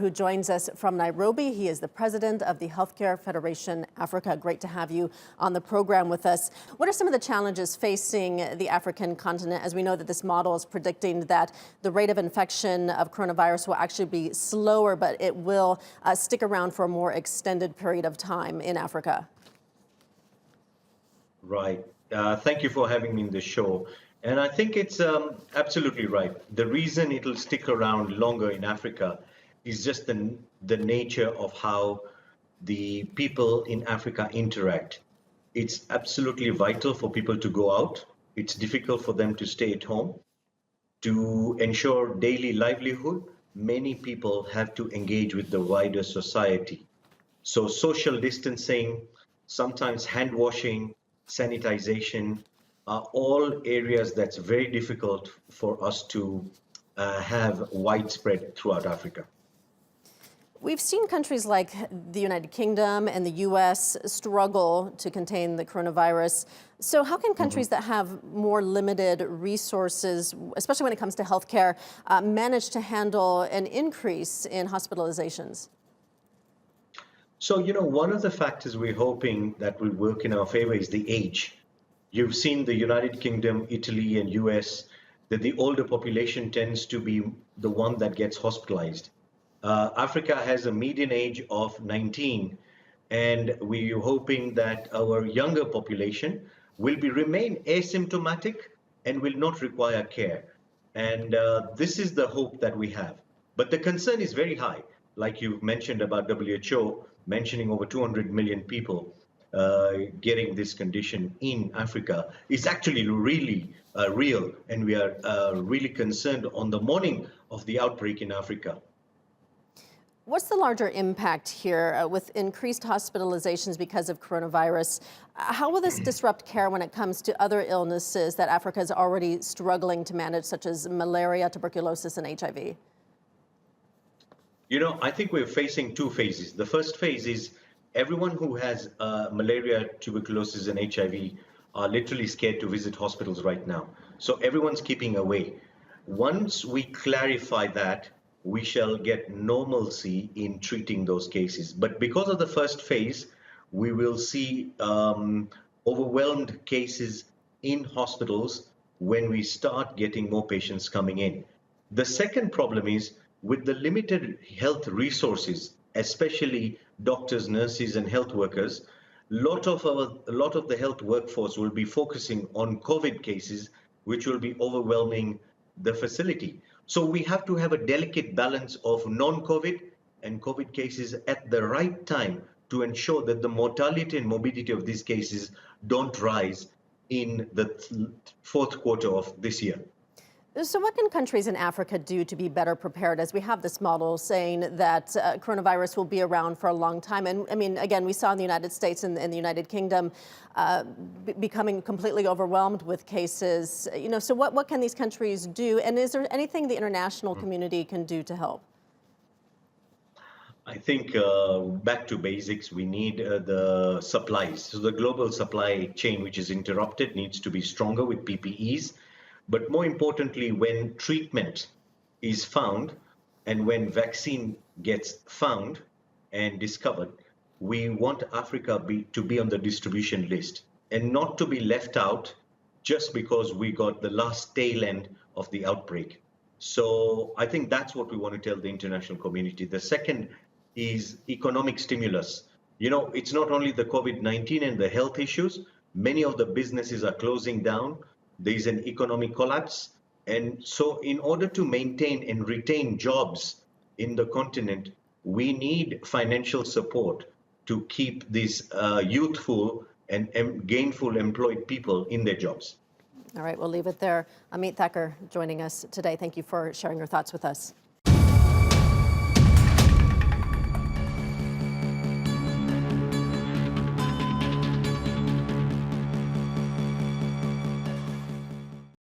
who joins us from Nairobi. He is the president of the Healthcare Federation Africa. Great to have you on the program with us. What are some of the challenges facing the African continent, as we know that this model is predicting that the rate of infection of coronavirus will actually be slower, but it will stick around for a more extended period of time in Africa? Right. Thank you for having me in the show. And I think it's absolutely right. The reason it'll stick around longer in Africa is just the nature of how the people in Africa interact. It's absolutely vital for people to go out. It's difficult for them to stay at home. To ensure daily livelihood, many people have to engage with the wider society. So social distancing, sometimes hand washing, sanitization, are all areas that's very difficult for us to have widespread throughout Africa. We've seen countries like the United Kingdom and the U.S. struggle to contain the coronavirus. So how can countries that have more limited resources, especially when it comes to healthcare, manage to handle an increase in hospitalizations? So, one of the factors we're hoping that will work in our favor is the age. You've seen the United Kingdom, Italy, and US, that the older population tends to be the one that gets hospitalized. Africa has a median age of 19, and we're hoping that our younger population will remain asymptomatic and will not require care. And this is the hope that we have. But the concern is very high, like you mentioned about WHO, mentioning over 200 million people getting this condition in Africa is actually really real, and we are really concerned on the morning of the outbreak in Africa. What's the larger impact here with increased hospitalizations because of coronavirus? How will this disrupt care when it comes to other illnesses that Africa is already struggling to manage, such as malaria, tuberculosis, and HIV? I think we're facing two phases. The first phase is everyone who has malaria, tuberculosis, and HIV are literally scared to visit hospitals right now. So everyone's keeping away. Once we clarify that, we shall get normalcy in treating those cases. But because of the first phase, we will see overwhelmed cases in hospitals when we start getting more patients coming in. The second problem is with the limited health resources, especially doctors, nurses, and health workers, a lot of the health workforce will be focusing on COVID cases, which will be overwhelming the facility. So we have to have a delicate balance of non-COVID and COVID cases at the right time to ensure that the mortality and morbidity of these cases don't rise in the fourth quarter of this year. So what can countries in Africa do to be better prepared, as we have this model saying that coronavirus will be around for a long time? And I mean, again, we saw in the United States and the United Kingdom becoming completely overwhelmed with cases. So what can these countries do? And is there anything the international community can do to help? I think back to basics, we need the supplies. So the global supply chain, which is interrupted, needs to be stronger with PPEs. But more importantly, when treatment is found and when vaccine gets found and discovered, we want Africa to be on the distribution list and not to be left out just because we got the last tail end of the outbreak. So I think that's what we want to tell the international community. The second is economic stimulus. It's not only the COVID-19 and the health issues. Many of the businesses are closing down. There is an economic collapse. And so in order to maintain and retain jobs in the continent, we need financial support to keep these youthful and gainful employed people in their jobs. All right, we'll leave it there. Amit Thakker joining us today. Thank you for sharing your thoughts with us.